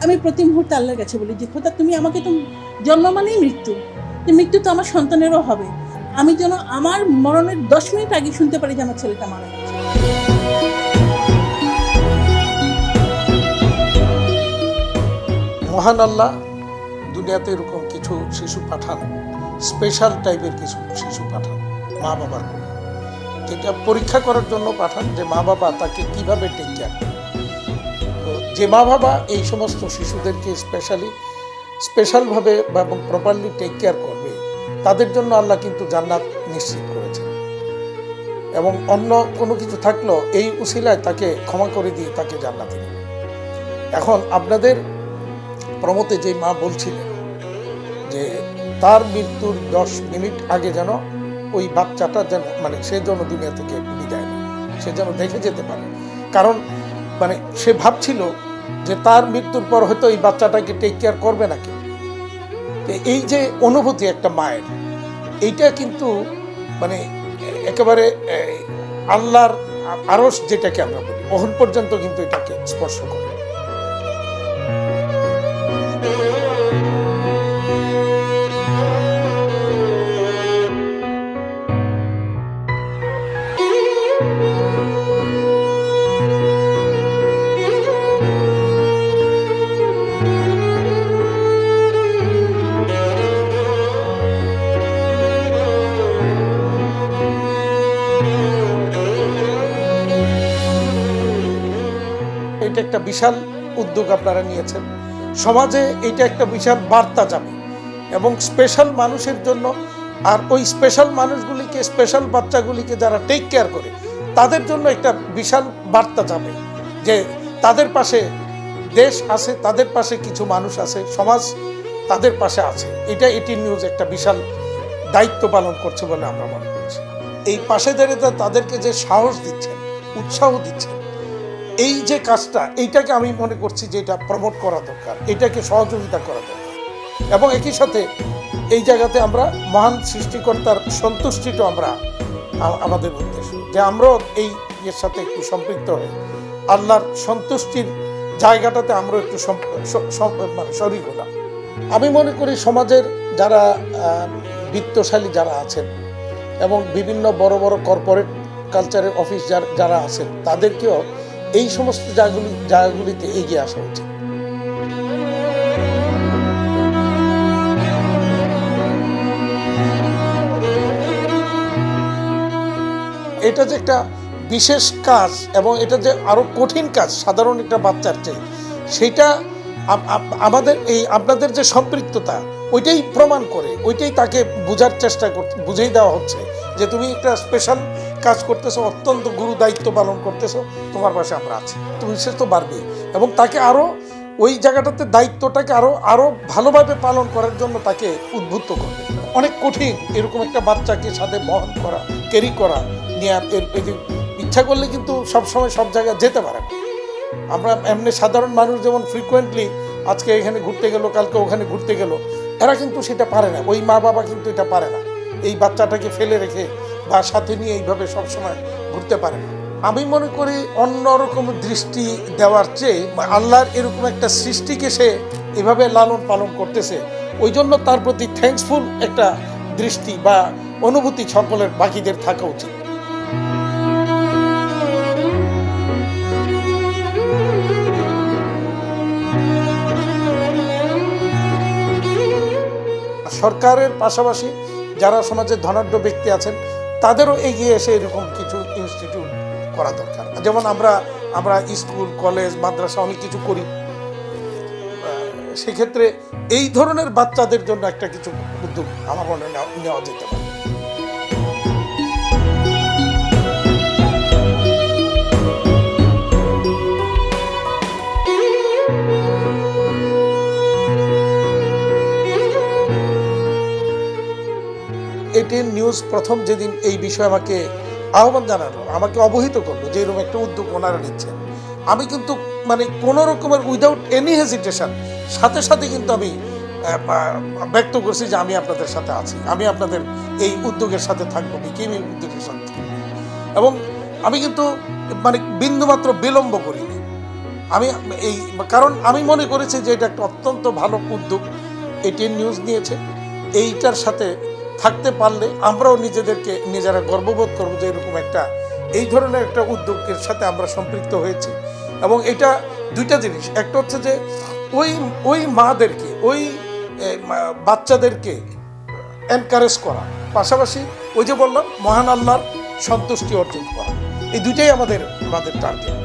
আমি প্রতি মুহূর্তে আল্লাহর কাছে বলি যে খোদা তুমি আমাকে তো জন্ম মানেই মৃত্যু, যে মৃত্যু তো আমার সন্তানেরও হবে, আমি যেন আমার মরণের 10 মিনিট আগে শুনতে পারি যে আমার ছেলেটা মারা গেছে। মহান আল্লাহ দুনিয়াতে এরকম কিছু শিশু পাঠান, স্পেশাল টাইপের কিছু শিশু পাঠান মা বাবার করে, যেটা পরীক্ষা করার জন্য পাঠান যে মা বাবা তাকে কিভাবে টেক কেয়ার করে। তো যে মা বাবা এই সমস্ত শিশুদেরকে স্পেশালভাবে এবং প্রপারলি টেক কেয়ার করবে, তাদের জন্য আল্লাহ কিন্তু জান্নাত নিশ্চিত করেছেন। এবং অন্য কোনো কিছু থাকলেও এই উসিলায় তাকে ক্ষমা করে দিয়ে তাকে জান্নাতে নেবে। এখন আপনাদের প্রমতে যে মা বলছিলেন যে তার মৃত্যুর 10 মিনিট আগে যেন ওই বাচ্চাটা যেন সে যেন দুনিয়া থেকে বিদায় নেয়, সে যেন দেখে যেতে পারে। কারণ সে ভাবছিল যে তার মৃত্যুর পর হয়তো এই বাচ্চাটাকে টেক কেয়ার করবে না কেউ। এই যে অনুভূতি একটা মায়ের, এইটা কিন্তু একেবারে আল্লাহর আরশ যেটাকে আমরা বলি, ওহন পর্যন্ত কিন্তু এটাকে স্পর্শ করে। এটা একটা বিশাল উদ্যোগ আপনারা নিয়েছেন, সমাজে এটা একটা বিশাল বার্তা যাবে এবং স্পেশাল মানুষের জন্য, আর ওই স্পেশাল মানুষগুলিকে, স্পেশাল বাচ্চাগুলিকে যারা টেক কেয়ার করে তাদের জন্য একটা বিশাল বার্তা যাবে যে তাদের পাশে দেশ আছে, তাদের পাশে কিছু মানুষ আছে, সমাজ তাদের পাশে আছে। এটা এটি নিউজ একটা বিশাল দায়িত্ব পালন করছে বলে আমরা মনে করছি। এই পাশে দাঁড়িয়ে তাদেরকে যে সাহস দিচ্ছেন, উৎসাহ দিচ্ছেন, এই যে কাজটা, এইটাকে আমি মনে করছি যে এটা প্রমোট করা দরকার, এটাকে সহযোগিতা করা দরকার। এবং একই সাথে এই জায়গাতে আমরা মহান সৃষ্টিকর্তার সন্তুষ্টিটা আমরা আমাদের উদ্দেশ্য, যে আমরাও এই এর সাথে একটু সম্পৃক্ত হয়ে আল্লাহর সন্তুষ্টির জায়গাটাতে আমরা একটু শরীক হলাম। আমি মনে করি সমাজের যারা বিত্তশালী যারা আছেন এবং বিভিন্ন বড় বড় কর্পোরেট কালচারের অফিস যারা আছেন, তাদেরকেও এই সমস্ত জায়গাগুলিতে এগিয়ে আসা উচিত। এটা যে একটা বিশেষ কাজ এবং এটা যে আরো কঠিন কাজ সাধারণ একটা বাচ্চার চেয়ে, সেটা আমাদের এই আপনাদের যে সম্পৃক্ততা ওইটাই প্রমাণ করে, ওইটাই তাকে বোঝার চেষ্টা করতে, বুঝিয়ে দেওয়া হচ্ছে যে তুমি একটা স্পেশাল কাজ করতেছো, অত্যন্ত গুরু দায়িত্ব পালন করতেছো, তোমার পাশে আমরা আছি। তো বিশেষ তো বাড়বে এবং তাকে আরো ওই জায়গাটাতে দায়িত্বটাকে আরো ভালোভাবে পালন করার জন্য তাকে উদ্বুদ্ধ করবে। অনেক কঠিন এরকম একটা বাচ্চাকে সাথে বহন করা, ক্যারি করা, নিয়ে ইচ্ছা করলে কিন্তু সবসময় সব জায়গায় যেতে পারে না। আমরা এমনি সাধারণ মানুষ যেমন ফ্রিকুয়েন্টলি আজকে এখানে ঘুরতে গেল, কালকে ওখানে ঘুরতে গেল, এরা কিন্তু সেটা পারে না। ওই মা বাবা কিন্তু এটা পারে না, এই বাচ্চাটাকে ফেলে রেখে বা সাথে নিয়ে এইভাবে সবসময় ঘুরতে পারে না। আমি মনে করি অন্যরকম দৃষ্টি দেওয়ার চেয়ে আল্লাহর এরকম একটা সৃষ্টিকে সে এভাবে লালন পালন করতেছে, ওই জন্য তার প্রতি থ্যাঙ্কসফুল একটা দৃষ্টি বা অনুভূতি সকলের বাকিদের থাকা উচিত। সরকারের পাশাপাশি যারা সমাজের ধনাঢ্য ব্যক্তি আছেন তাদেরও এগিয়ে এসে এরকম কিছু ইনস্টিটিউট করা দরকার। যেমন আমরা স্কুল, কলেজ, মাদ্রাসা অনেক কিছু করি, সেক্ষেত্রে এই ধরনের বাচ্চাদের জন্য একটা কিছু উদ্যোগ আমার মনে নেওয়া যেতে পারে। এটিএন নিউজ প্রথম যেদিন এই বিষয়ে আমাকে আহ্বান জানালো, আমাকে অবহিত করলো যে এরকম একটা উদ্যোগ ওনারা নিচ্ছেন, আমি কিন্তু কোনো রকমের উইদাউট এনি হেজিটেশন সাথে সাথে কিন্তু আমি ব্যক্ত করছি যে আমি আপনাদের সাথে আছি, আমি আপনাদের এই উদ্যোগের সাথে থাকবো, বিকেএমই উদ্যোগের সাথে থাকবো। এবং আমি কিন্তু বিন্দুমাত্র বিলম্ব করিনি, আমি এই কারণ আমি মনে করেছি যে এটা একটা অত্যন্ত ভালো উদ্যোগ এটিএন নিউজ নিয়েছে। এইটার সাথে থাকতে পারলে আমরাও নিজেরা গর্ববোধ করবো যে এরকম একটা এই ধরনের একটা উদ্যোগের সাথে আমরা সম্পৃক্ত হয়েছি। এবং এটা দুইটা জিনিস, একটা হচ্ছে যে ওই মাদেরকে বাচ্চাদেরকে এনকারেজ করা, পাশাপাশি ওই যে বললাম মহান আল্লাহর সন্তুষ্টি অর্জন করা, এই দুইটাই আমাদের টার্গেট।